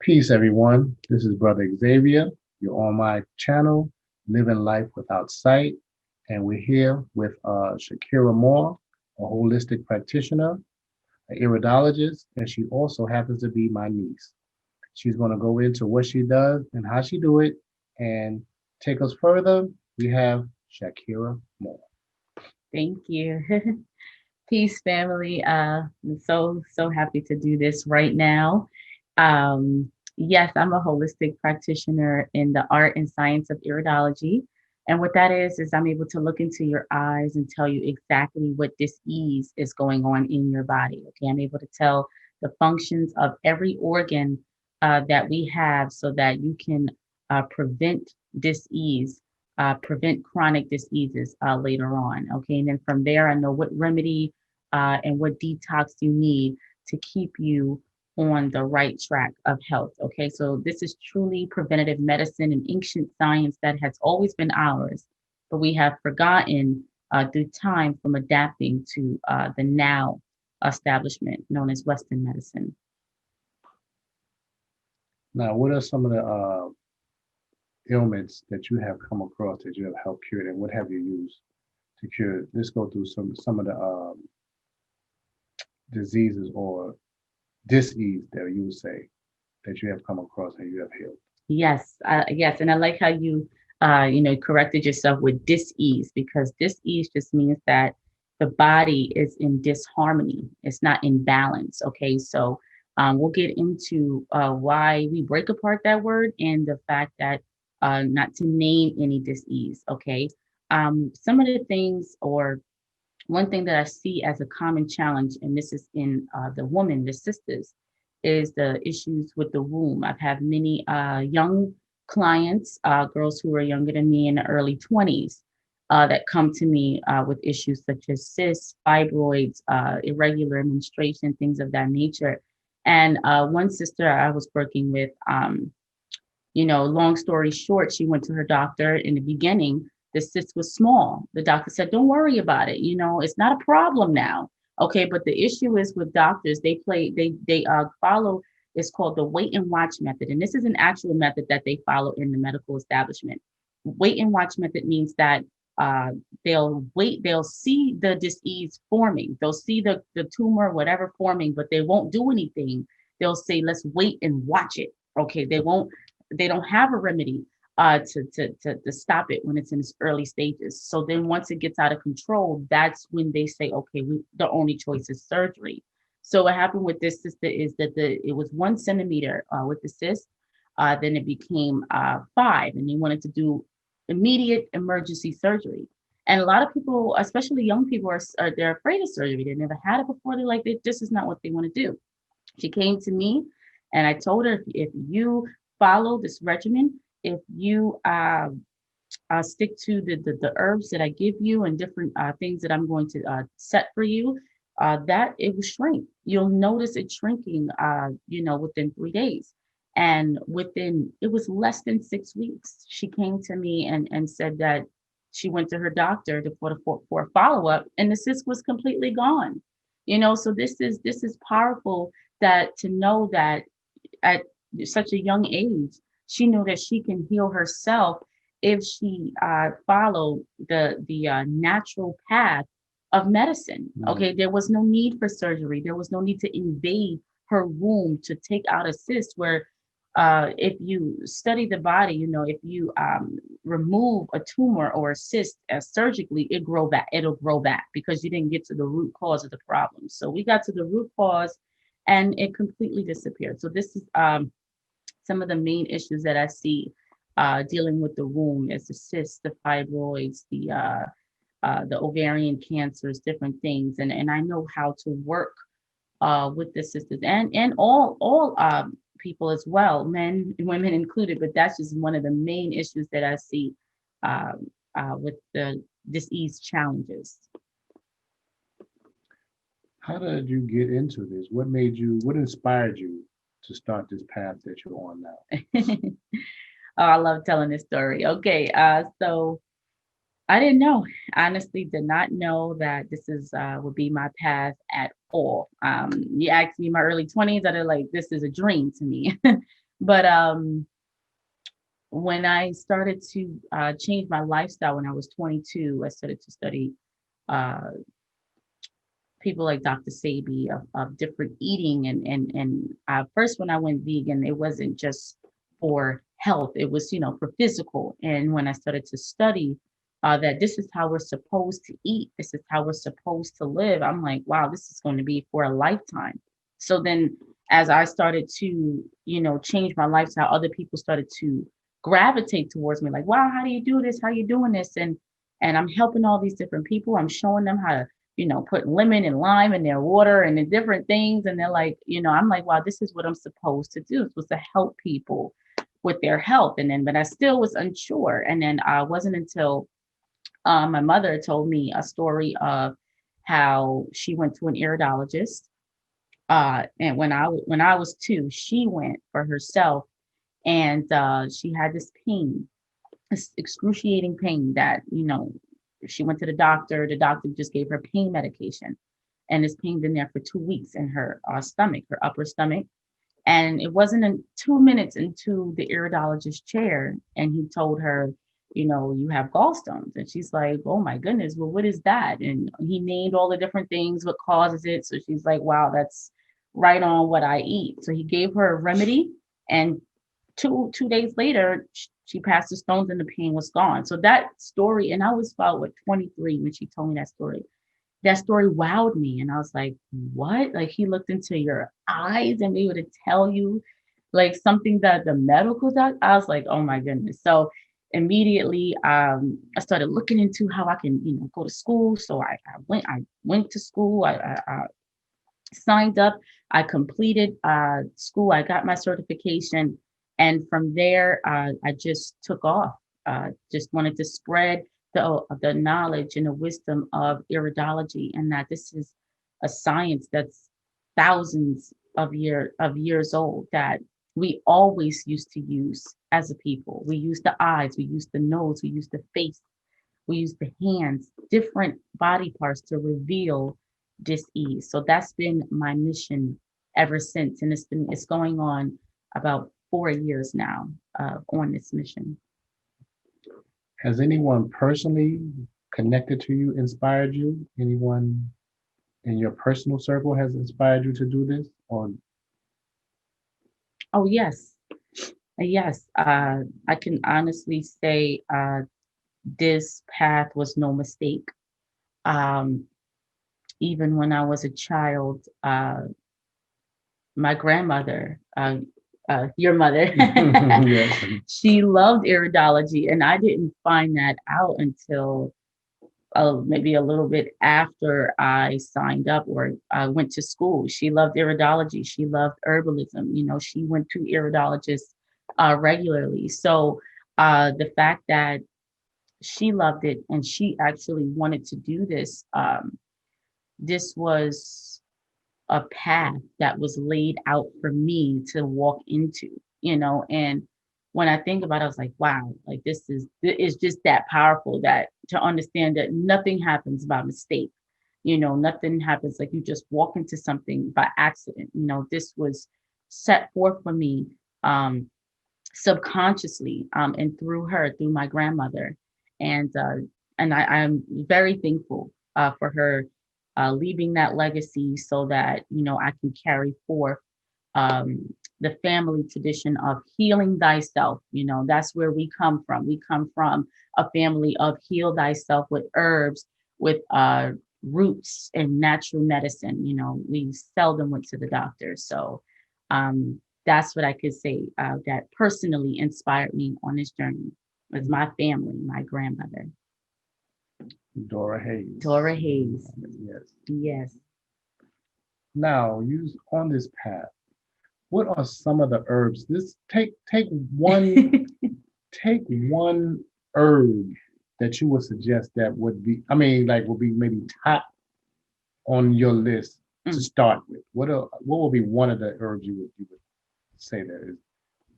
Peace, everyone. This is Brother Xavier. You're on my channel, Living Life Without Sight. And we're here with Shakirah Moore, a holistic practitioner, an iridologist, and she also happens to be my niece. She's going to go into what she does and how she do it and take us further. We have Shakirah Moore. Thank you. Peace, family. I'm so happy to do this right now. Yes, I'm a holistic practitioner in the art and science of iridology. And what that is I'm able to look into your eyes and tell you exactly what dis-ease is going on in your body. Okay, I'm able to tell the functions of every organ that we have so that you can prevent dis-ease, prevent chronic diseases later on. Okay, and then from there, I know what remedy and what detox you need to keep you on the right track of health. Okay, so this is truly preventative medicine and ancient science that has always been ours, but we have forgotten through time from adapting to the now establishment known as Western medicine. Now, what are some of the ailments that you have come across that you have helped cure, and what have you used to cure it? Let's go through some of the diseases or dis-ease that you would say that you have come across and you have healed. Yes, yes, and I like how you, corrected yourself with dis-ease because dis-ease just means that the body is in disharmony. It's not in balance. Okay, so we'll get into why we break apart that word and the fact that not to name any dis-ease. Okay, some of the things or one thing that I see as a common challenge, and this is in the woman, the sisters, is the issues with the womb. I've had many young clients, girls who are younger than me in the early 20s, that come to me with issues such as cysts, fibroids, irregular menstruation, things of that nature. And one sister I was working with, long story short, she went to her doctor in the beginning. The cyst was small. The doctor said, "Don't worry about it. It's not a problem now." Okay, but the issue is with doctors, they follow. It's called the wait and watch method, and this is an actual method that they follow in the medical establishment. Wait and watch method means that uh, they'll wait, they'll see the disease forming, they'll see the tumor, whatever forming, but they won't do anything. They'll say, "Let's wait and watch it." Okay, they don't have a remedy to stop it when it's in its early stages. So then once it gets out of control, that's when they say, okay, the only choice is surgery. So what happened with this sister is that it was 1 centimeter with the cyst, then it became 5, and they wanted to do immediate emergency surgery. And a lot of people, especially young people, are they're afraid of surgery. They never had it before. They're like, this is not what they want to do. She came to me and I told her, if you follow this regimen, if you stick to the herbs that I give you and different things that I'm going to set for you, that it will shrink. You'll notice it shrinking, within 3 days. And it was less than 6 weeks, she came to me and said that she went to her doctor for a follow up, and the cyst was completely gone. So this is powerful that to know that at such a young age, she knew that she can heal herself if she follow the natural path of medicine. Okay, there was no need for surgery. There was no need to invade her womb to take out a cyst. Where if you study the body, if you remove a tumor or a cyst surgically, it'll grow back because you didn't get to the root cause of the problem. So we got to the root cause, and it completely disappeared. So this is some of the main issues that I see dealing with the womb is the cysts, the fibroids, the ovarian cancers, different things, and I know how to work with the sisters and all people as well, men and women included. But that's just one of the main issues that I see with the disease challenges. How did you get into this? What inspired you to start this path that you're on now? Oh, I love telling this story. Okay, so I didn't know. Honestly, did not know that this is would be my path at all. You asked me in my early 20s, I'd like, this is a dream to me. But when I started to change my lifestyle when I was 22, I started to study uh, people like Dr. Sabi of different eating and first when I went vegan, it wasn't just for health; it was for physical. And when I started to study that this is how we're supposed to eat, this is how we're supposed to live, I'm like, wow, this is going to be for a lifetime. So then, as I started to change my lifestyle, other people started to gravitate towards me, like, wow, how do you do this? How you doing this? And I'm helping all these different people. I'm showing them how to put lemon and lime in their water and the different things. And they're like, I'm like, wow, this is what I'm supposed to do. It's supposed to help people with their health. And then, but I still was unsure. And then wasn't until my mother told me a story of how she went to an iridologist. And when I was two, she went for herself, and she had this pain, this excruciating pain that she went to the doctor. The doctor just gave her pain medication, and this pain been there for 2 weeks in her stomach, her upper stomach. And it wasn't in 2 minutes into the iridologist chair, and he told her, you have gallstones. And she's like, oh my goodness, well, what is that? And he named all the different things, what causes it. So she's like, wow, that's right on what I eat. So he gave her a remedy, and two days later, she passed the stones and the pain was gone. So that story, and I was about 23 when she told me that story. That story wowed me, and I was like, "What?" Like he looked into your eyes and be able to tell you, like something that the medical doc. I was like, "Oh my goodness!" So immediately, I started looking into how I can, go to school. So I went to school. I signed up. I completed school. I got my certification. And from there, I just took off. Just wanted to spread the knowledge and the wisdom of iridology, and that this is a science that's thousands of years old, that we always used to use as a people. We use the eyes, we use the nose, we use the face, we use the hands, different body parts to reveal dis-ease. So that's been my mission ever since. And it's going on about 4 years now on this mission. Has anyone personally connected to you, inspired you? Anyone in your personal circle has inspired you to do this? Or Oh, yes. Yes. I can honestly say this path was no mistake. Um, Even when I was a child, my grandmother, your mother, yes. she loved iridology, and I didn't find that out until maybe a little bit after I signed up or I went to school. She loved iridology. She loved herbalism. She went to iridologists regularly. So the fact that she loved it and she actually wanted to do this, this was a path that was laid out for me to walk into. And when I think about it, I was like, wow, like it's just that powerful, that to understand that nothing happens by mistake. Nothing happens like you just walk into something by accident. This was set forth for me subconsciously, and through my grandmother. And I'm very thankful for her leaving that legacy, so that I can carry forth the family tradition of healing thyself. That's where we come from. We come from a family of heal thyself with herbs, with roots and natural medicine. We seldom went to the doctor. So that's what I could say that personally inspired me on this journey. Was my family, my grandmother, Dora Hayes. Dora Hayes. Yes. Yes. Now, you on this path, what are some of the herbs? This take one take one herb that you would suggest that would be, I mean, like would be maybe top on your list to start with. What would be one of the herbs you would say that is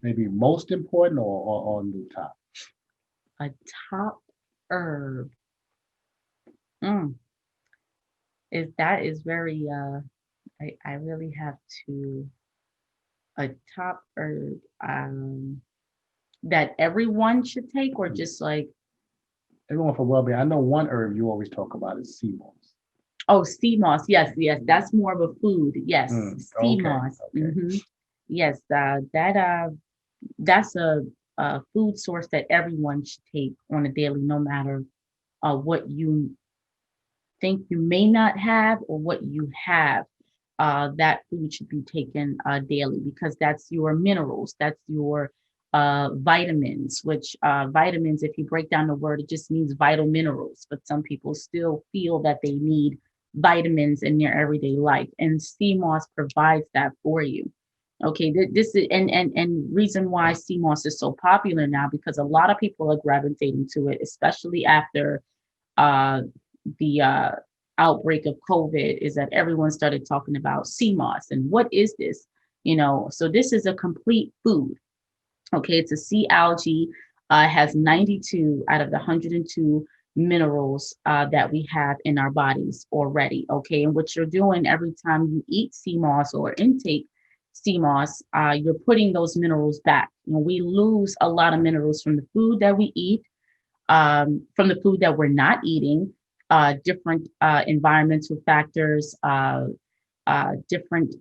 maybe most important or on the top? A top herb. Mm. Is very I really have to A top herb that everyone should take, or just like, Everyone for well-being. I know one herb you always talk about is sea moss. oh, sea moss. Yes, yes, that's more of a food. Yes, sea Okay, moss. okay. Yes, that's a food source that everyone should take on a daily, no matter what you think you may not have or what you have. That food should be taken daily, because that's your minerals, that's your vitamins, which vitamins, if you break down the word, it just means vital minerals. But some people still feel that they need vitamins in their everyday life, and sea moss provides that for you. Okay, this is and reason why sea moss is so popular now, because a lot of people are gravitating to it, especially after uh, the outbreak of COVID, is that everyone started talking about sea moss and what is this? So this is a complete food. Okay, it's a sea algae. Has 92 out of the 102 minerals that we have in our bodies already. Okay, and what you're doing every time you eat sea moss or intake sea moss, you're putting those minerals back. We lose a lot of minerals from the food that we eat, from the food that we're not eating, different environmental factors, different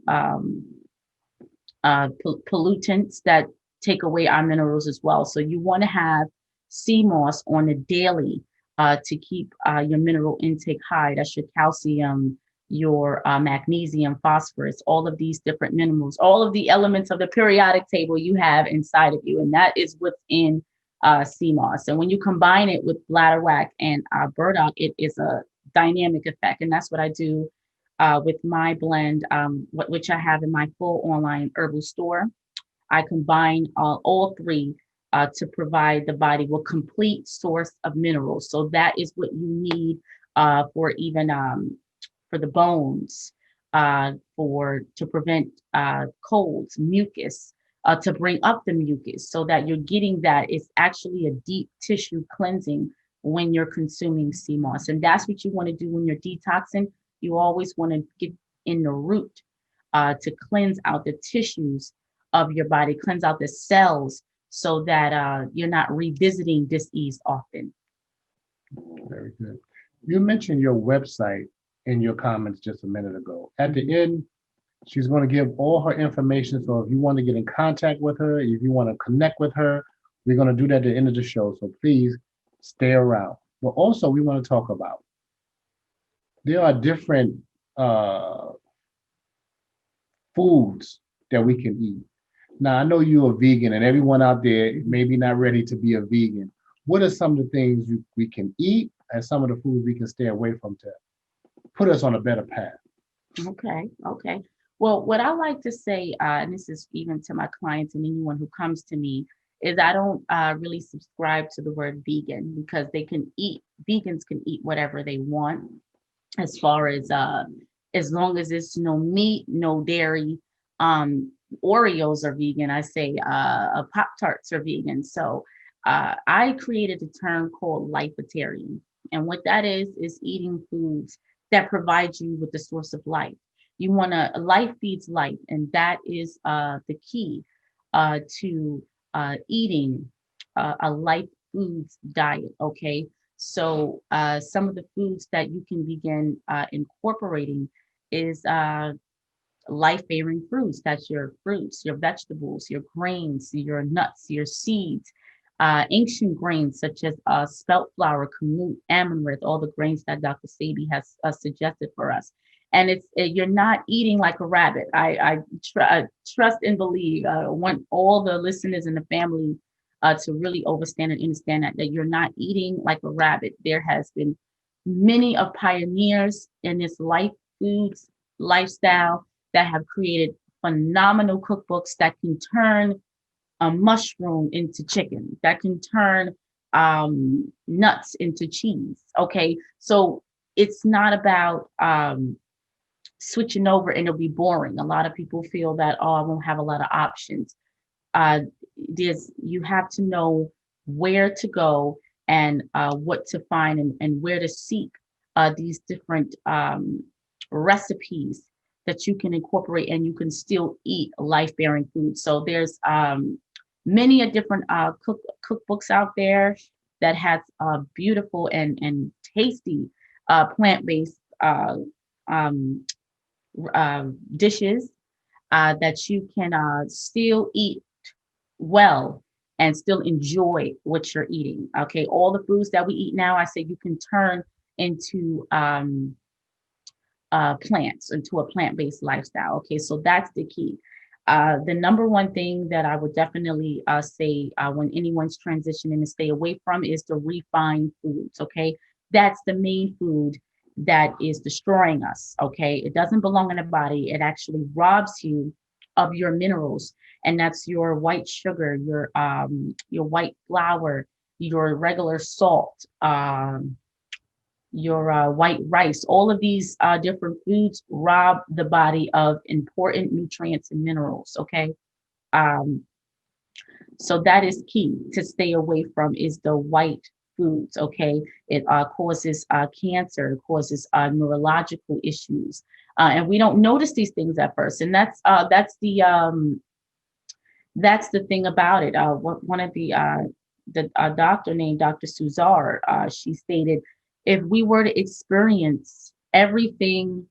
pollutants that take away our minerals as well. So you want to have sea moss on a daily to keep your mineral intake high. That's your calcium, your magnesium, phosphorus, all of these different minerals, all of the elements of the periodic table you have inside of you. And that is what's in sea moss. And when you combine it with bladderwrack and burdock, it is a dynamic effect. And that's what I do with my blend, which I have in my full online herbal store. I combine all three to provide the body with complete source of minerals. So that is what you need for even for the bones, for to prevent colds, mucus, to bring up the mucus, so that you're getting that. It's actually a deep tissue cleansing when you're consuming sea moss, and that's what you want to do when you're detoxing. You always want to get in the root to cleanse out the tissues of your body, cleanse out the cells, so that you're not revisiting disease often. Very good. You mentioned your website in your comments just a minute ago. At the end, she's going to give all her information. So if you want to get in contact with her, if you want to connect with her, we're going to do that at the end of the show. So please stay around. But also, we want to talk about, there are different foods that we can eat. Now, I know you're a vegan, and everyone out there may be not ready to be a vegan. What are some of the things we can eat and some of the foods we can stay away from to put us on a better path? Okay, okay. Well, what I like to say, and this is even to my clients and anyone who comes to me, is I don't really subscribe to the word vegan, because vegans can eat whatever they want, as long as it's no meat, no dairy. Oreos are vegan. I say Pop Tarts are vegan. So I created a term called lifetarian, and what that is eating foods that provide you with the source of life. You want to life feeds life, and that is the key to eating a life foods diet. Okay, so some of the foods that you can begin incorporating is life bearing fruits. That's your fruits, your vegetables, your grains, your nuts, your seeds, ancient grains such as spelt flour, kamut, amaranth, all the grains that Dr. Sabi has suggested for us. And you're not eating like a rabbit. I trust and believe. I want all the listeners and the family to really understand and understand that you're not eating like a rabbit. There has been many of pioneers in this life foods lifestyle that have created phenomenal cookbooks that can turn a mushroom into chicken, that can turn nuts into cheese. Okay, so it's not about switching over and it'll be boring. A lot of people feel that, oh, I won't have a lot of options. Uh, you have to know where to go and what to find, and where to seek these different recipes that you can incorporate and you can still eat life-bearing food. So there's many a different cookbooks out there that has beautiful and tasty plant-based um, dishes that you can still eat well and still enjoy what you're eating. Okay, all the foods that we eat now, I say you can turn into plants, into a plant-based lifestyle. Okay, so that's the key. The number one thing that I would definitely say when anyone's transitioning to stay away from is the refined foods. Okay, that's the main food that is destroying us. Okay, it doesn't belong in the body. It actually robs you of your minerals, and that's your white sugar, your white flour, your regular salt. Your white rice, all of these different foods rob the body of important nutrients and minerals. Okay. Um, so that is key to stay away from is the white foods. Okay. It causes cancer, it causes neurological issues. And we don't notice these things at first. And that's the thing about it. One of the doctor named Dr. Suzar, she stated, if we were to experience everything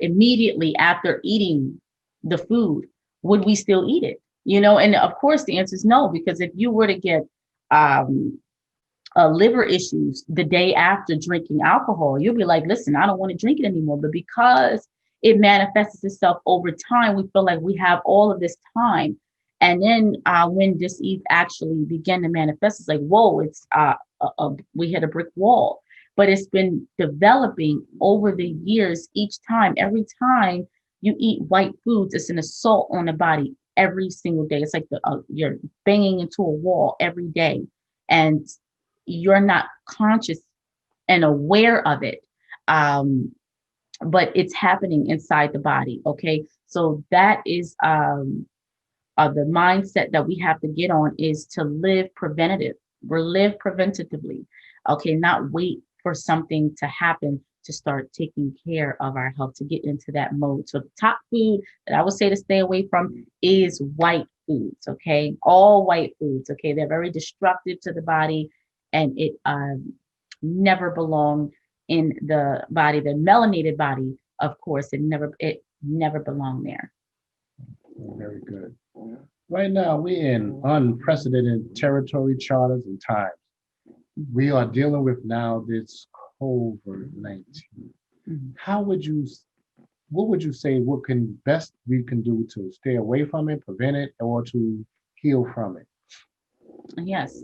immediately after eating the food, would we still eat it? You know, and of course the answer is no, because if you were to get um, liver issues the day after drinking alcohol, you'll be like, listen, I don't want to drink it anymore. But because it manifests itself over time, we feel like we have all of this time. And then when disease actually began to manifest, it's like, whoa, we hit a brick wall. But it's been developing over the years. Each time, every time you eat white foods, it's an assault on the body every single day. It's like you're banging into a wall every day. And you're not conscious and aware of it, but it's happening inside the body. Okay, so that is the mindset that we have to get on, is to live preventative. We're live preventatively. Okay, not wait for something to happen to start taking care of our health, to get into that mode. So the top food that I would say to stay away from is white foods. Okay, all white foods. Okay, they're very destructive to the body, and it never belong in the body. The melanated body, of course, it never belonged there. Very good. Right now, we're in unprecedented territory, charters, and times. We are dealing with now this COVID-19. Mhm. What would you say, what can best we can do to stay away from it, prevent it, or to heal from it? Yes,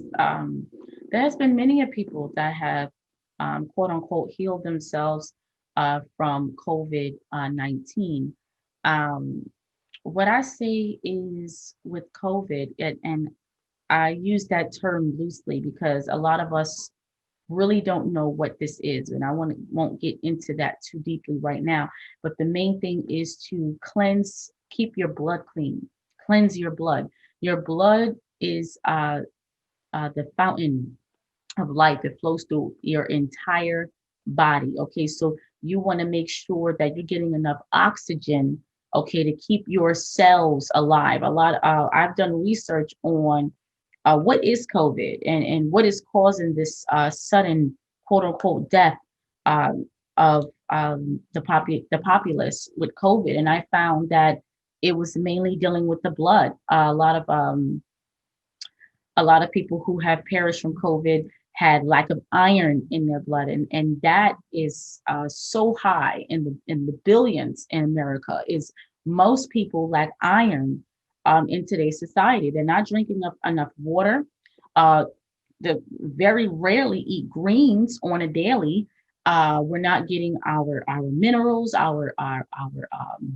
there has been many of people that have quote unquote healed themselves from COVID-19. Um, what I say is with COVID, and I use that term loosely because a lot of us really don't know what this is, and I won't get into that too deeply right now. But the main thing is to cleanse, keep your blood clean, cleanse your blood. Your blood is the fountain of life. It flows through your entire body. Okay, so you want to make sure that you're getting enough oxygen. Okay, to keep your cells alive. I've done research on what is COVID and what is causing this sudden quote unquote death um, of the populace with COVID, and I found that it was mainly dealing with the blood. A lot of people who have perished from COVID had lack of iron in their blood, and that is so high in the billions in America. Is most people lack iron in today's society. They're not drinking enough water. Uh, they very rarely eat greens on a daily. We're not getting our minerals, our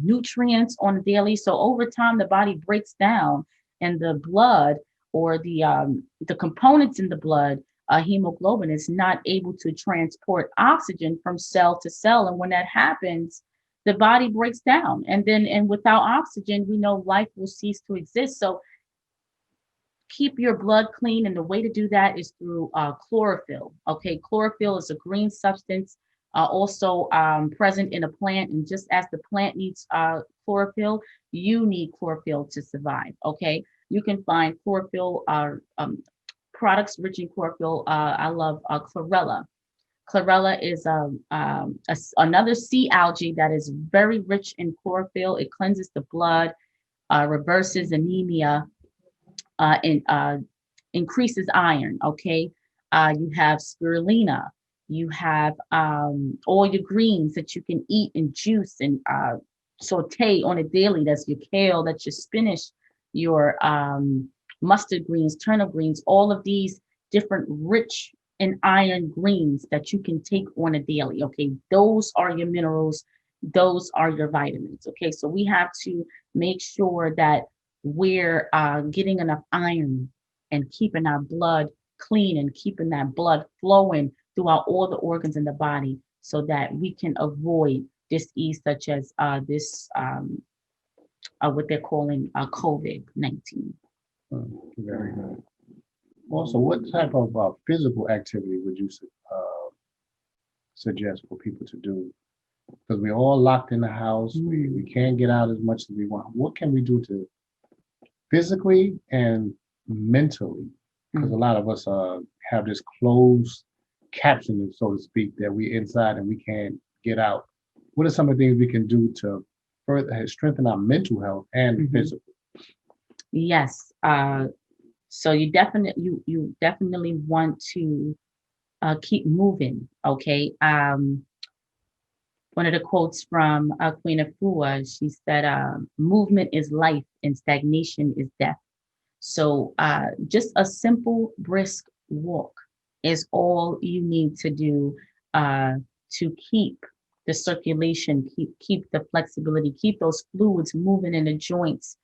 nutrients on a daily. So over time, the body breaks down, and the blood or the components in the blood, hemoglobin, is not able to transport oxygen from cell to cell. And when that happens, the body breaks down. And without oxygen, we know life will cease to exist. So keep your blood clean. And the way to do that is through chlorophyll. Okay, chlorophyll is a green substance. are also present in a plant. And just as the plant needs chlorophyll, you need chlorophyll to survive. Okay. You can find chlorophyll products rich in chlorophyll. I love chlorella. Chlorella is another sea algae that is very rich in chlorophyll. It cleanses the blood, reverses anemia, and increases iron. Okay. You have spirulina. You have all your greens that you can eat and juice and saute on a daily. That's your kale, that's your spinach, your mustard greens, turnip greens, all of these different rich in iron greens that you can take on a daily. Okay. Those are your minerals. Those are your vitamins. Okay. So we have to make sure that we're getting enough iron and keeping our blood clean and keeping that blood flowing throughout all the organs in the body so that we can avoid disease such as this, what they're calling COVID-19. Very good. Also, what type of physical activity would you suggest for people to do? Because we're all locked in the house. We can't get out as much as we want. What can we do to physically and mentally? Because a lot of us have this closed captioning, so to speak, that we're inside and we can't get out. What are some of the things we can do to further strengthen our mental health and physical? Yes. So you definitely want to keep moving. Okay. One of the quotes from Queen Afua, she said, "Movement is life, and stagnation is death." So just a simple brisk walk is all you need to do to keep the circulation, keep the flexibility, keep those fluids moving in the joints.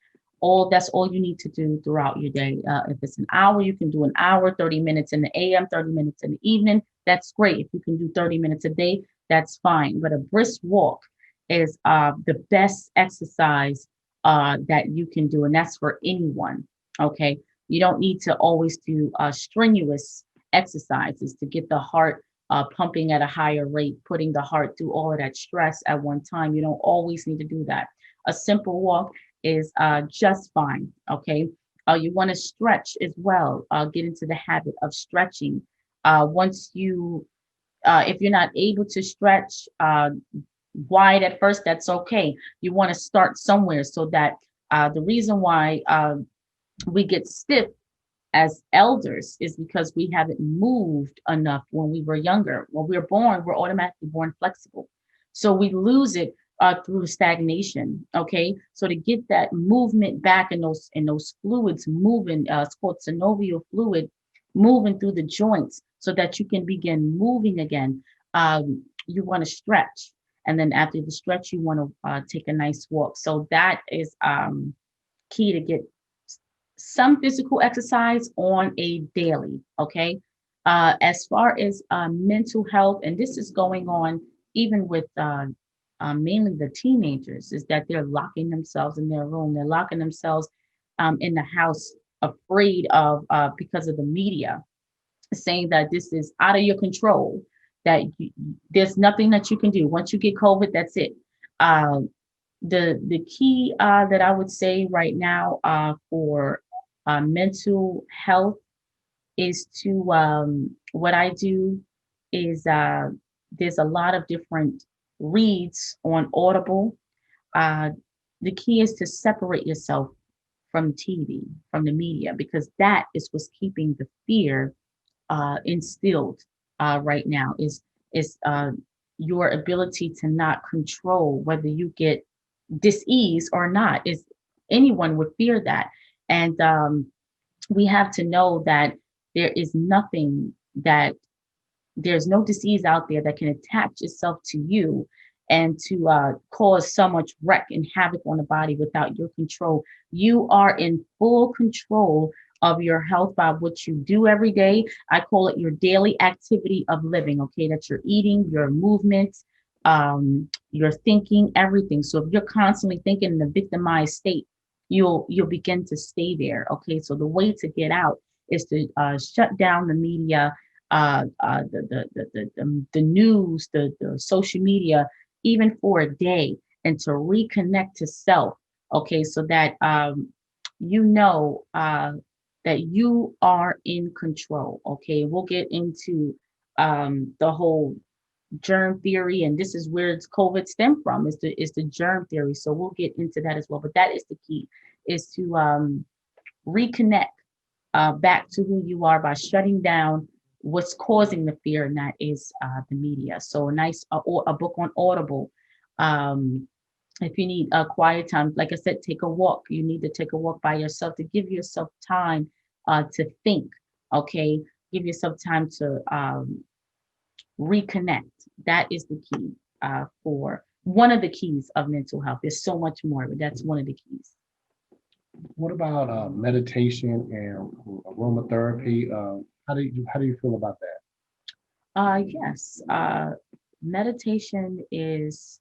That's all you need to do throughout your day. If it's an hour, you can do an hour, 30 minutes in the AM, 30 minutes in the evening. That's great. If you can do 30 minutes a day, that's fine. But a brisk walk is the best exercise that you can do, and that's for anyone. Okay, you don't need to always do strenuous exercises to get the heart pumping at a higher rate, putting the heart through all of that stress at one time. You don't always need to do that. A simple walk is just fine. Okay, you want to stretch as well. Get into the habit of stretching. Once you, if you're not able to stretch wide at first, that's okay. You want to start somewhere so that the reason why we get stiff as elders is because we haven't moved enough when we were younger. When we're born, we're automatically born flexible. So we lose it through stagnation. Okay. So to get that movement back in those fluids moving, it's called synovial fluid, moving through the joints so that you can begin moving again. You want to stretch. And then after the stretch, you want to take a nice walk. So that is key to get some physical exercise on a daily. Okay. As far as mental health, and this is going on even with mainly the teenagers, is that they're locking themselves in their room. They're locking themselves in the house, afraid of because of the media, saying that this is out of your control, that there's nothing that you can do. Once you get COVID, that's it. The key that I would say right now for mental health is to what I do is there's a lot of different reads on Audible. The key is to separate yourself from TV, from the media, because that is what's keeping the fear instilled right now. Is your ability to not control whether you get dis-ease or not. Is anyone would fear that, and we have to know that there is nothing that there's no disease out there that can attach itself to you and to cause so much wreck and havoc on the body without your control. You are in full control of your health by what you do every day. I call it your daily activity of living. Okay, that's your eating, your movements, your thinking, everything. So if you're constantly thinking in a victimized state, you'll begin to stay there. Okay, so the way to get out is to shut down the media, the news, the social media, even for a day, and to reconnect to self. Okay, so that you know that you are in control. Okay, we'll get into the whole germ theory, and this is where it's COVID stem from, is the germ theory. So we'll get into that as well. But that is the key, is to reconnect back to who you are by shutting down what's causing the fear, and that is the media. So a nice a book on Audible. Um, if you need a quiet time, like I said, take a walk. You need to take a walk by yourself to give yourself time to think. Okay, give yourself time to reconnect. That is the key for one of the keys of mental health. There's so much more, but that's one of the keys. What about meditation and aromatherapy? How do you feel about that? Yes, meditation is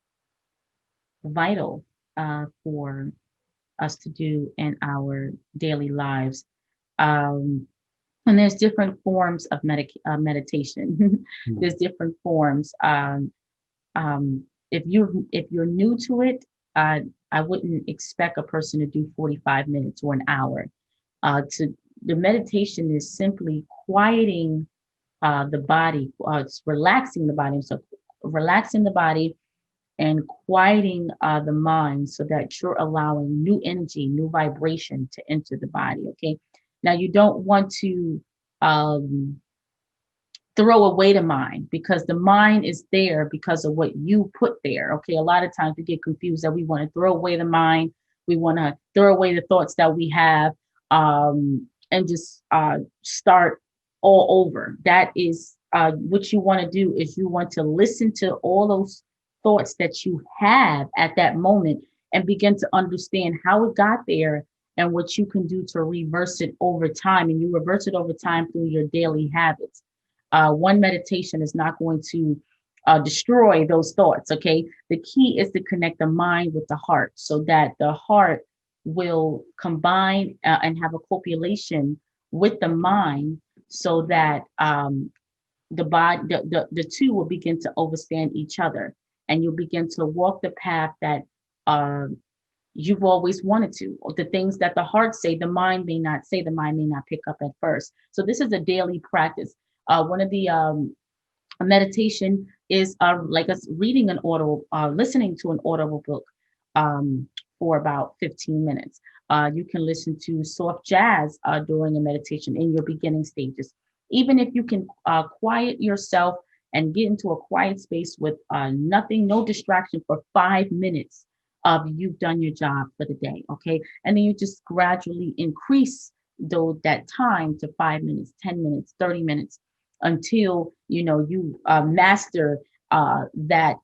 vital for us to do in our daily lives. Um, and there's different forms of meditation. There's different forms. If you're new to it, I wouldn't expect a person to do 45 minutes or an hour. To The meditation is simply quieting the body. It's relaxing the body. So relaxing the body and quieting the mind, so that you're allowing new energy, new vibration to enter the body. Okay. Now you don't want to um, throw away the mind, because the mind is there because of what you put there. Okay. A lot of times we get confused that we want to throw away the mind. We want to throw away the thoughts that we have, and just start all over. That is what you want to do, is you want to listen to all those thoughts that you have at that moment, and begin to understand how it got there and what you can do to reverse it over time. And you reverse it over time through your daily habits. One meditation is not going to destroy those thoughts. Okay. The key is to connect the mind with the heart, so that the heart will combine and have a copulation with the mind, so that the body, the two will begin to understand each other, and you'll begin to walk the path that uh, you've always wanted to. Or the things that the heart say, the mind may not say, the mind may not pick up at first. So this is a daily practice. One of the meditation is like us reading an audible, listening to an audible book um, for about 15 minutes. You can listen to soft jazz during a meditation in your beginning stages. Even if you can quiet yourself and get into a quiet space with nothing, no distraction for 5 minutes of you've done your job for the day, okay? And then you just gradually increase though that time to 5 minutes, 10 minutes, 30 minutes, until you master that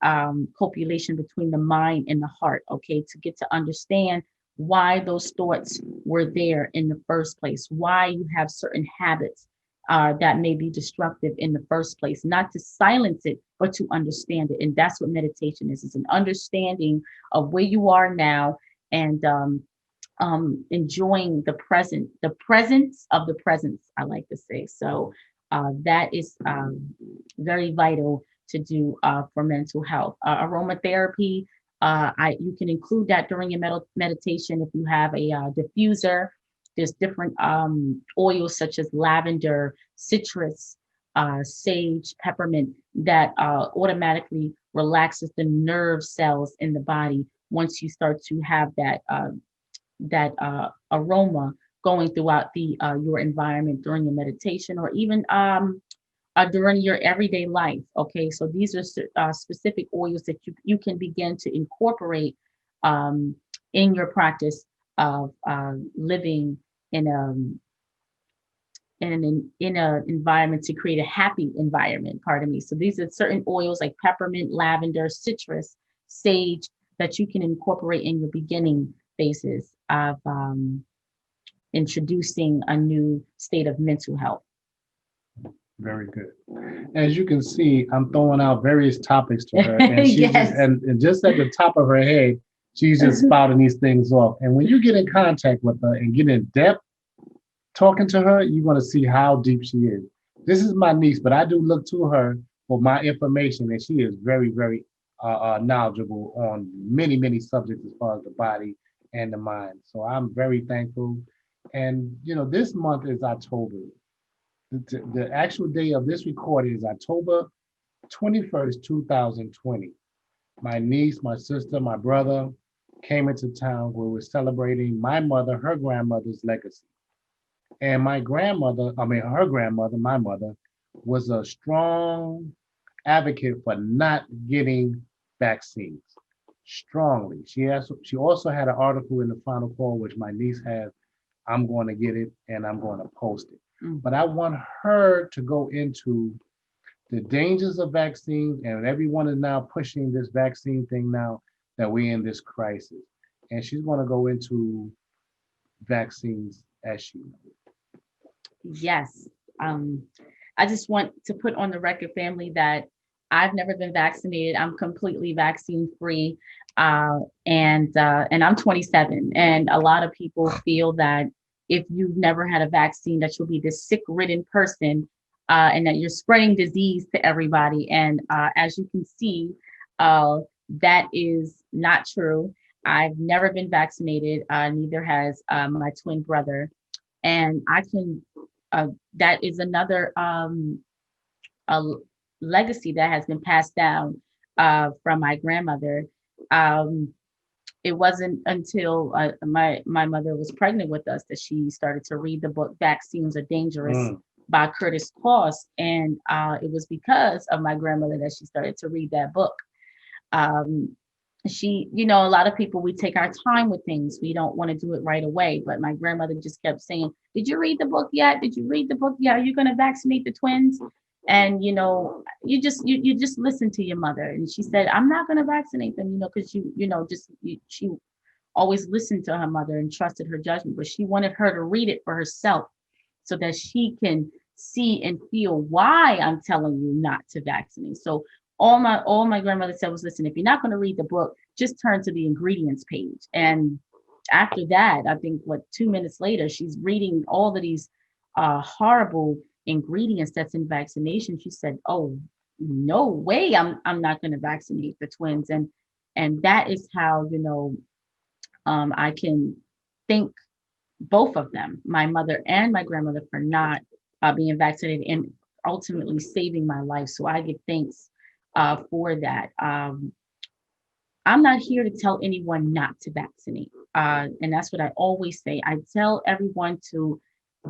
copulation between the mind and the heart, okay, to get to understand why those thoughts were there in the first place, why you have certain habits that may be destructive in the first place, not to silence it, but to understand it. And that's what meditation is. It's an understanding of where you are now, and enjoying the presence of the presence, I like to say. So that is very vital to do for mental health. Aromatherapy, you can include that during your meditation if you have a diffuser. There's different oils such as lavender, citrus, sage, peppermint, that automatically relaxes the nerve cells in the body once you start to have that aroma going throughout your environment during your meditation, or even during your everyday life. Okay, so these are specific oils that you can begin to incorporate in your practice of living in an environment, to create a happy environment. Pardon me. So these are certain oils like peppermint, lavender, citrus, sage, that you can incorporate in your beginning phases of introducing a new state of mental health. Very good. As you can see, I'm throwing out various topics to her, and she's Yes. and just at the top of her head, she's just spouting these things off. And when you get in contact with her and get in depth talking to her, you're going to see how deep she is. This is my niece, but I do look to her for my information, and she is very, very knowledgeable on many, many subjects as far as the body and the mind. So I'm very thankful. And this month is October. The actual day of this recording is October 21st, 2020. My niece, my sister, my brother came into town where we're celebrating my mother, her grandmother's legacy. And my grandmother, I mean, her grandmother, my mother, was a strong advocate for not getting vaccines strongly. She also had an article in the Final Call, which my niece has. I'm going to get it and I'm going to post it. But I want her to go into the dangers of vaccines, and everyone is now pushing this vaccine thing now that we're in this crisis. And she's going to go into vaccines as she knows. Yes. Um, I just want to put on the record, family, that I've never been vaccinated. I'm completely vaccine free. And I'm 27. And a lot of people feel that if you've never had a vaccine, that you'll be this sick ridden person, and that you're spreading disease to everybody. And as you can see, that is not true. I've never been vaccinated. Neither has my twin brother. And I can that is another a legacy that has been passed down from my grandmother. Um, it wasn't until my mother was pregnant with us that she started to read the book "Vaccines Are Dangerous" by Curtis Kloss, and it was because of my grandmother that she started to read that book. Um, a lot of people, we take our time with things. We don't want to do it right away. But my grandmother just kept saying, "Did you read the book yet? Did you read the book yet? Are you going to vaccinate the twins?" And you just listen to your mother. And she said, "I'm not going to vaccinate them, because she always listened to her mother and trusted her judgment, but she wanted her to read it for herself so that she can see and feel why I'm telling you not to vaccinate." So all my grandmother said was, "Listen, if you're not going to read the book, just turn to the ingredients page." And after that, I think 2 minutes later, she's reading all of these horrible ingredients that's in vaccination. She said, "Oh, no way, I'm not going to vaccinate the twins." And that is how I can thank both of them, my mother and my grandmother, for not being vaccinated and ultimately saving my life. So I give thanks for that. I'm not here to tell anyone not to vaccinate. And that's what I always say. I tell everyone to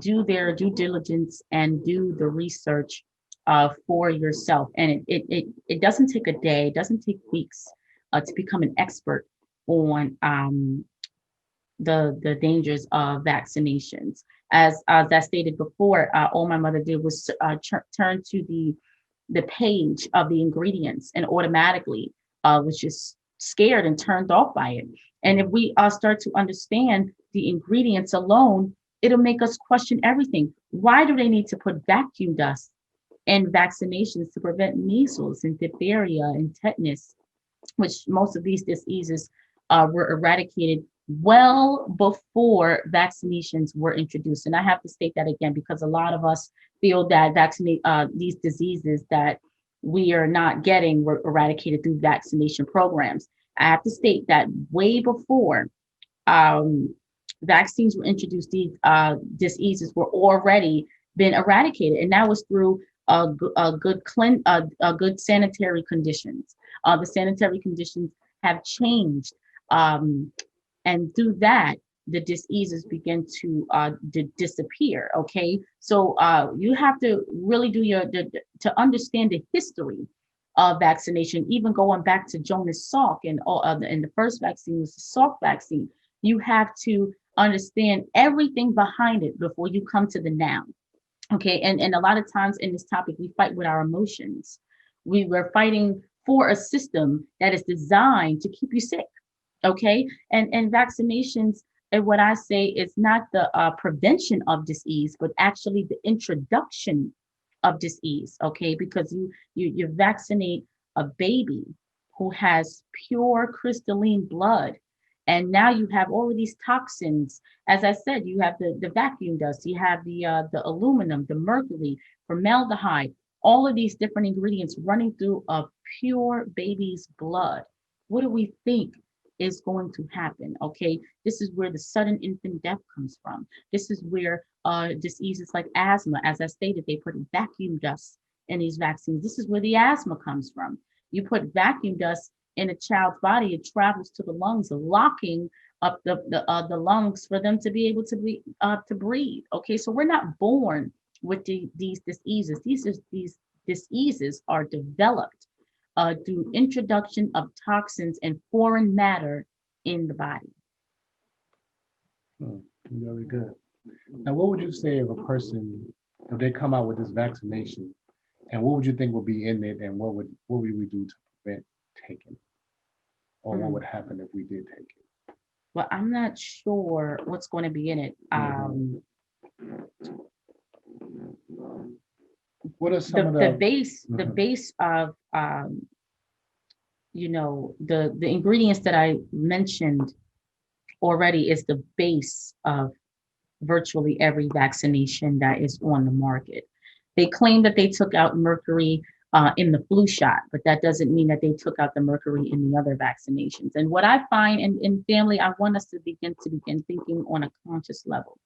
do their due diligence and do the research for yourself. And it doesn't take a day, it doesn't take weeks to become an expert on the dangers of vaccinations. As I stated before, all my mother did was turn to the page of the ingredients and automatically was just scared and turned off by it. And if we start to understand the ingredients alone, it'll make us question everything. Why do they need to put vacuum dust in vaccinations to prevent measles and diphtheria and tetanus, which most of these diseases were eradicated well before vaccinations were introduced? And I have to state that again, because a lot of us feel that these diseases that we are not getting were eradicated through vaccination programs. I have to state that way before vaccines were introduced, these diseases were already been eradicated, and that was through good sanitary conditions. The sanitary conditions have changed, and through that, the diseases begin to disappear. Okay, so you have to really to understand the history of vaccination, even going back to Jonas Salk, and the first vaccine was the Salk vaccine. You have to understand everything behind it before you come to the now. Okay, and a lot of times in this topic, we fight with our emotions. We were fighting for a system that is designed to keep you sick. Okay, and vaccinations, and what I say is not the prevention of disease, but actually the introduction of disease. Okay, because you vaccinate a baby who has pure crystalline blood, and now you have all of these toxins. As I said, you have the vacuum dust, you have the aluminum, the mercury, formaldehyde, all of these different ingredients running through a pure baby's blood. What do we think is going to happen? Okay, this is where the sudden infant death comes from. This is where diseases like asthma, as I stated, they put vacuum dust in these vaccines. This is where the asthma comes from. You put vacuum dust in a child's body, it travels to the lungs, locking up the lungs for them to be able to breathe. Okay, so we're not born with these diseases. These diseases are developed through introduction of toxins and foreign matter in the body. Very good. Now, what would you say if a person, if they come out with this vaccination, and what would you think would be in it, and what would we do to prevent taking it, or what would happen if we did take it? Well, I'm not sure what's going to be in it. What are some of The base of the ingredients that I mentioned already is the base of virtually every vaccination that is on the market. They claim that they took out mercury in the flu shot, but that doesn't mean that they took out the mercury in the other vaccinations. And what I find in family, I want us to begin thinking on a conscious level.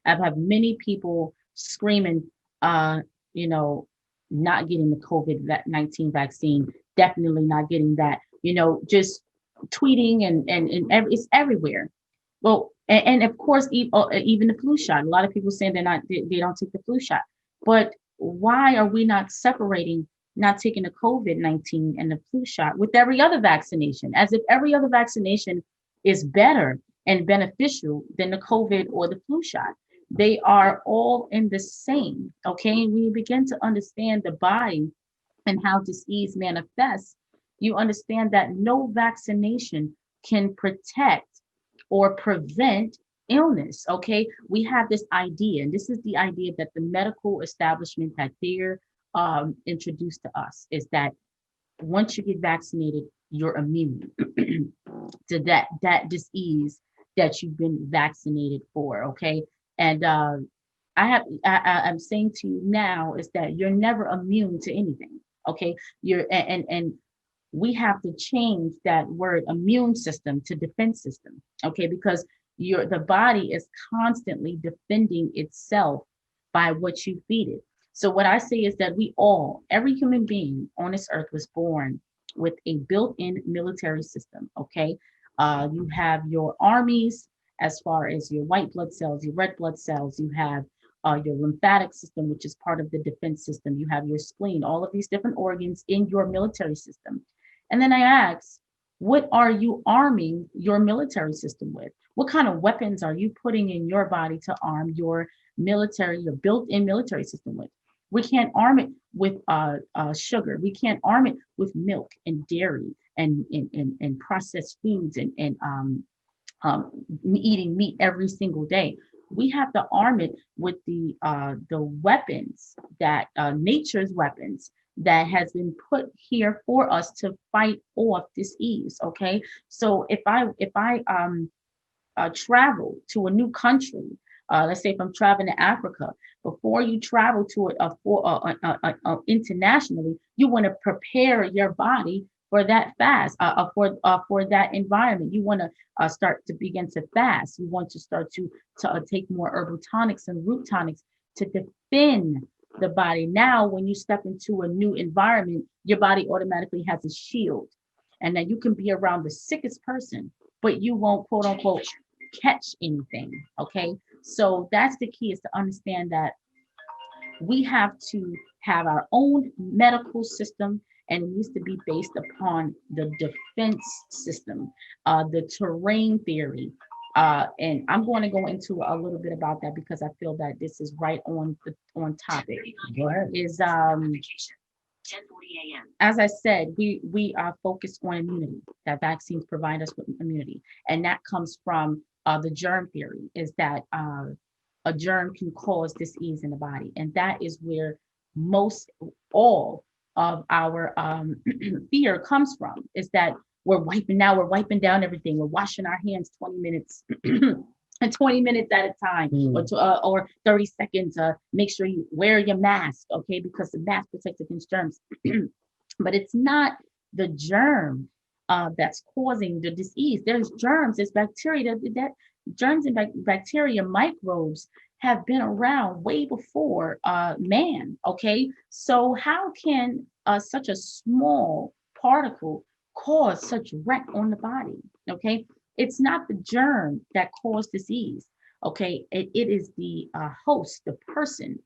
I've had many people screaming, not getting the COVID-19 vaccine, definitely not getting that, just tweeting and it's everywhere. Well, and of course, even the flu shot. A lot of people saying they don't take the flu shot. But why are we not separating, not taking the COVID-19 and the flu shot with every other vaccination, as if every other vaccination is better and beneficial than the COVID or the flu shot? They are all in the same, okay? And when you begin to understand the body and how disease manifests, you understand that no vaccination can protect or prevent illness, okay? We have this idea, and this is the idea that the medical establishment that they're introduced to us, is that once you get vaccinated, you're immune to that disease that you've been vaccinated for, okay? And I'm saying to you now is that you're never immune to anything, okay? And we have to change that word immune system to defense system, okay? Because the body is constantly defending itself by what you feed it. So what I say is that every human being on this earth was born with a built-in military system, okay? You have your armies, as far as your white blood cells, your red blood cells, you have your lymphatic system, which is part of the defense system. You have your spleen, all of these different organs in your military system. And then I ask, what are you arming your military system with? What kind of weapons are you putting in your body to arm your built-in military system with? We can't arm it with sugar. We can't arm it with milk and dairy and processed foods and eating meat every single day. We have to arm it with the weapons that nature's weapons that has been put here for us to fight off disease. Okay, so if I travel to a new country, let's say if I'm traveling to Africa, before you travel to it internationally, you want to prepare your body for that fast, for that environment. You want to start to begin to fast. You want to start to take more herbal tonics and root tonics to defend the body. Now, when you step into a new environment, your body automatically has a shield, and then you can be around the sickest person, but you won't, quote unquote, catch anything. Okay, so that's the key, is to understand that we have to have our own medical system, and it needs to be based upon the defense system, the terrain theory. And I'm going to go into a little bit about that because I feel that this is right on topic. Go ahead. Is 10:40 a.m. As I said, we are focused on immunity. That vaccines provide us with immunity, and that comes from the germ theory. Is that a germ can cause disease in the body, and that is where all of our fear comes from. Is that we're wiping down everything. We're washing our hands 20 minutes and 20 minutes at a time, or 30 seconds. Make sure you wear your mask, okay, because the mask protects against germs. But it's not the germ that's causing the disease. There's germs, there's bacteria. That germs and bacteria, microbes have been around way before man. Okay, so how can such a small particle cause such wreck on the body? Okay, it's not the germ that caused disease. Okay, it is the host, the person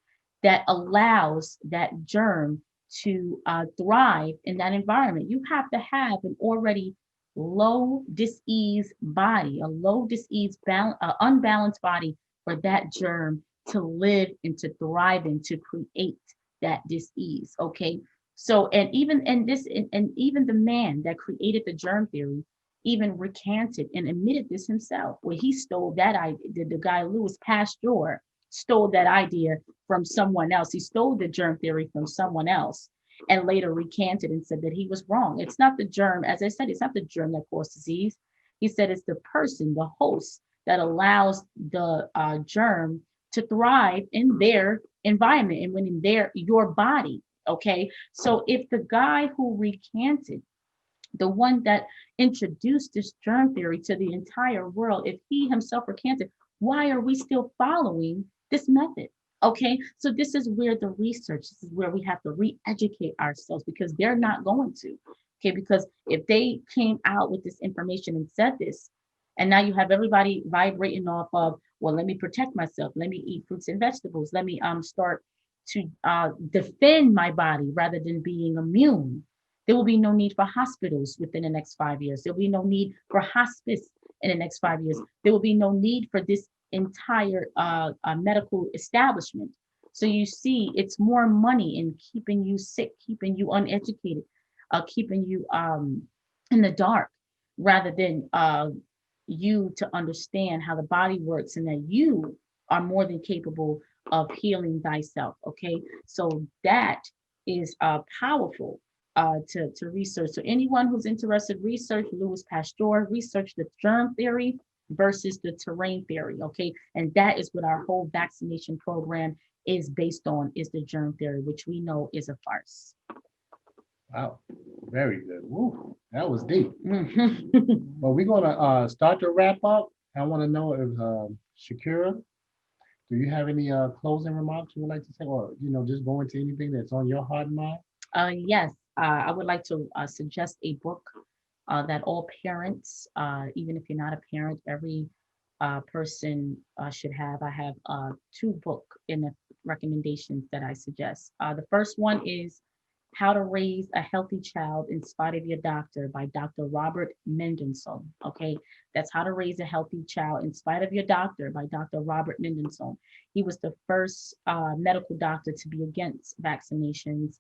that allows that germ to thrive in that environment. You have to have an already low disease body, a low disease unbalanced body for that germ to live and to thrive and to create that disease. Okay. So, and even the man that created the germ theory even recanted and admitted this himself, where he stole that idea. The guy Louis Pasteur stole that idea from someone else. He stole the germ theory from someone else and later recanted and said that he was wrong. It's not the germ, as I said, it's not the germ that causes disease. He said it's the person, the host, that allows the germ to thrive in their environment and when in your body. Okay, so if the guy who recanted, the one that introduced this germ theory to the entire world, if he himself recanted, why are we still following this method? Okay, so this is where the research, this is where we have to re-educate ourselves, because they're not going to. Okay, because if they came out with this information and said this, and now you have everybody vibrating off of, well, let me protect myself, let me eat fruits and vegetables, let me start to defend my body rather than being immune. There will be no need for hospitals within the next 5 years. There will be no need for hospice in the next 5 years. There will be no need for this entire medical establishment. So you see, it's more money in keeping you sick, keeping you uneducated, keeping you in the dark, rather than you to understand how the body works and that you are more than capable of healing thyself. Okay, so that is powerful to research. So anyone who's interested, research Louis Pasteur, research the germ theory versus the terrain theory. Okay, and that is what our whole vaccination program is based on, is the germ theory, which we know is a farce. Wow, very good. Woo, that was deep. Mhm. Well, we're gonna start to wrap up. I want to know if Shakirah, do you have any closing remarks you would like to say, or just go into anything that's on your heart and mind? Yes, I would like to suggest a book that all parents, even if you're not a parent, every person should have. I have two books in the recommendations that I suggest. The first one is How to Raise a Healthy Child in Spite of Your Doctor by Dr. Robert Mendelssohn. Okay, that's How to Raise a Healthy Child in Spite of Your Doctor by Dr. Robert Mendelssohn. He was the first medical doctor to be against vaccinations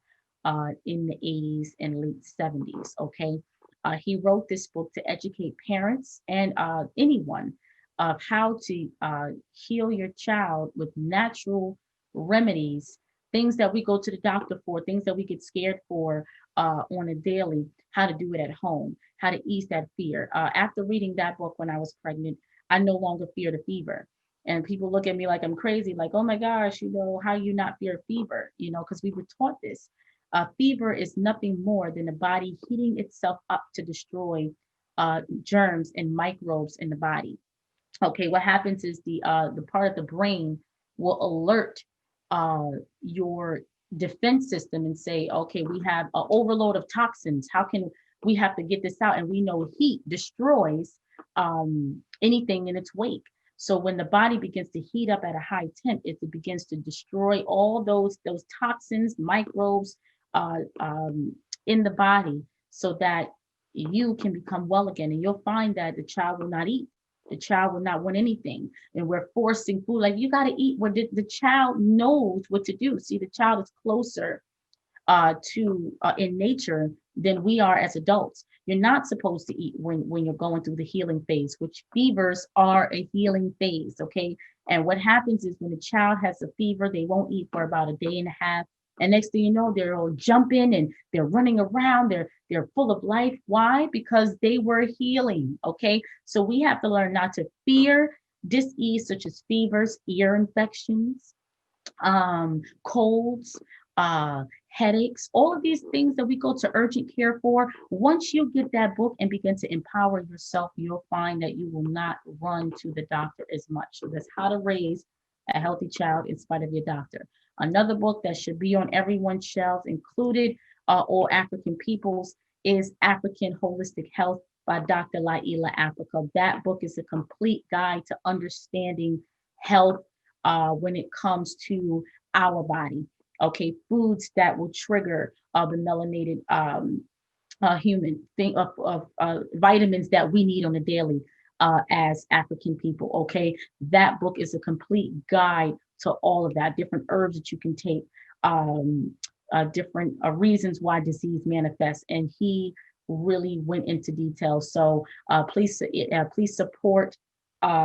in the 80s and late 70s. Okay, he wrote this book to educate parents and anyone of how to heal your child with natural remedies, things that we go to the doctor for, things that we get scared for on a daily, how to do it at home, how to ease that fear. After reading that book when I was pregnant, I no longer fear the fever. And people look at me like I'm crazy, like, oh my gosh, how you not fear fever, because we were taught this. Fever is nothing more than the body heating itself up to destroy germs and microbes in the body. Okay, what happens is the part of the brain will alert your defense system and say, okay, we have an overload of toxins. How can we have to get this out? And we know heat destroys anything in its wake. So when the body begins to heat up at a high temp, it begins to destroy all those toxins, microbes in the body, so that you can become well again. And you'll find that the child will not eat. The child will not want anything. And we're forcing food, like, you got to eat. Where the child knows what to do. See, the child is closer to in nature than we are as adults. You're not supposed to eat when you're going through the healing phase, which fevers are a healing phase. Okay. And what happens is when a child has a fever, they won't eat for about a day and a half. And next thing you know, they're all jumping and they're running around. They're full of life. Why? Because they were healing. Okay. So we have to learn not to fear dis-ease such as fevers, ear infections, colds, headaches, all of these things that we go to urgent care for. Once you get that book and begin to empower yourself, you'll find that you will not run to the doctor as much. So that's How to Raise a Healthy Child in Spite of Your Doctor. Another book that should be on everyone's shelves, included all African peoples, is African Holistic Health by Dr. Laila Africa. That book is a complete guide to understanding health when it comes to our body. Okay, foods that will trigger the melanated human thing of vitamins that we need on a daily as African people. Okay, that book is a complete guide to all of that, different herbs that you can take, different reasons why disease manifests, and he really went into detail. So please support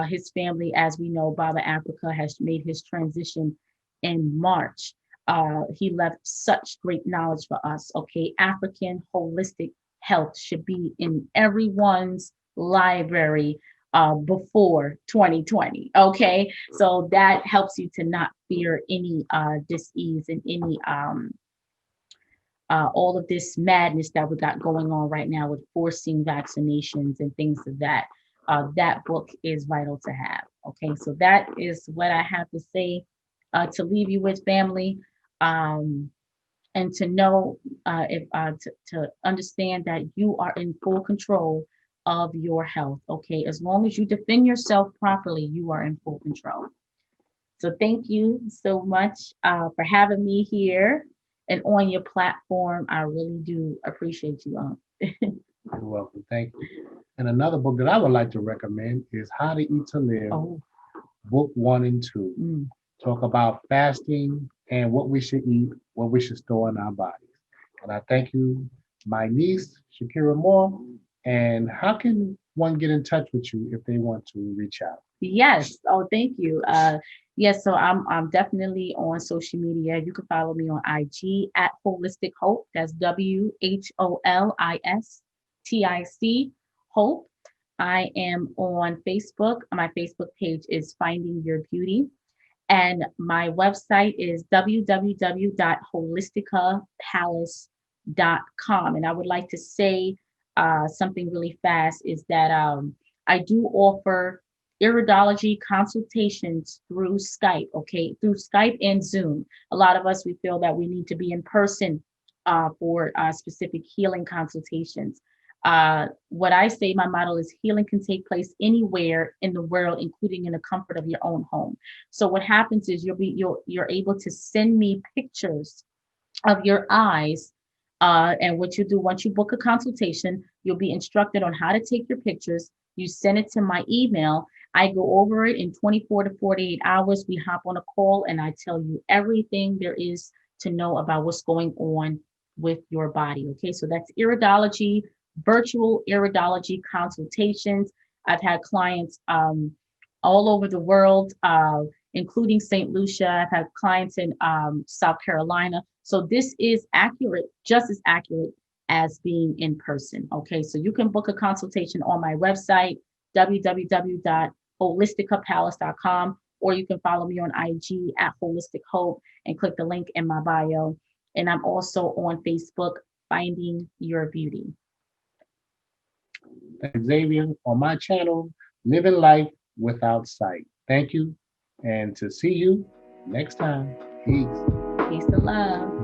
his family. As we know, Baba Africa has made his transition in March. He left such great knowledge for us. Okay, African holistic health should be in everyone's library before 2020. Okay, so that helps you to not fear any disease and any all of this madness that we got going on right now with forcing vaccinations and things of that. That book is vital to have. Okay, so that is what I have to say to leave you with, family, and to know if to understand that you are in full control of your health. Okay, as long as you defend yourself properly, you are in full control. So thank you so much for having me here and on your platform. I really do appreciate you. You're welcome. Thank you. And another book that I would like to recommend is How to Eat to Live, Oh, book 1 and 2. mm. Talk about fasting and what we should eat, what we should store in our bodies. And I thank you, my niece, Shakirah Moore. And how can one get in touch with you if they want to reach out? Yes. Oh, thank you. Yes. So I'm definitely on social media. You can follow me on IG at Holistic Hope. That's WHOLISTIC Hope. I am on Facebook. My Facebook page is Finding Your Beauty. And my website is www.holisticapalace.com. And I would like to say something really fast is that I do offer iridology consultations through Skype, okay, through Skype and Zoom. A lot of us, we feel that we need to be in person for specific healing consultations. What I say, my model is healing can take place anywhere in the world, including in the comfort of your own home. So what happens is you're able to send me pictures of your eyes. And what you do once you book a consultation, you'll be instructed on how to take your pictures. You send it to my email. I go over it in 24 to 48 hours. We hop on a call and I tell you everything there is to know about what's going on with your body. Okay, so that's iridology, virtual iridology consultations. I've had clients all over the world, including St. Lucia. I've had clients in South Carolina. So this is accurate, just as accurate as being in person. Okay, so you can book a consultation on my website, www.holisticapalace.com, or you can follow me on IG at Holistic Hope and click the link in my bio. And I'm also on Facebook, Finding Your Beauty. Xavier, on my channel, Living Life Without Sight. Thank you, and to see you next time. Peace. Peace and love.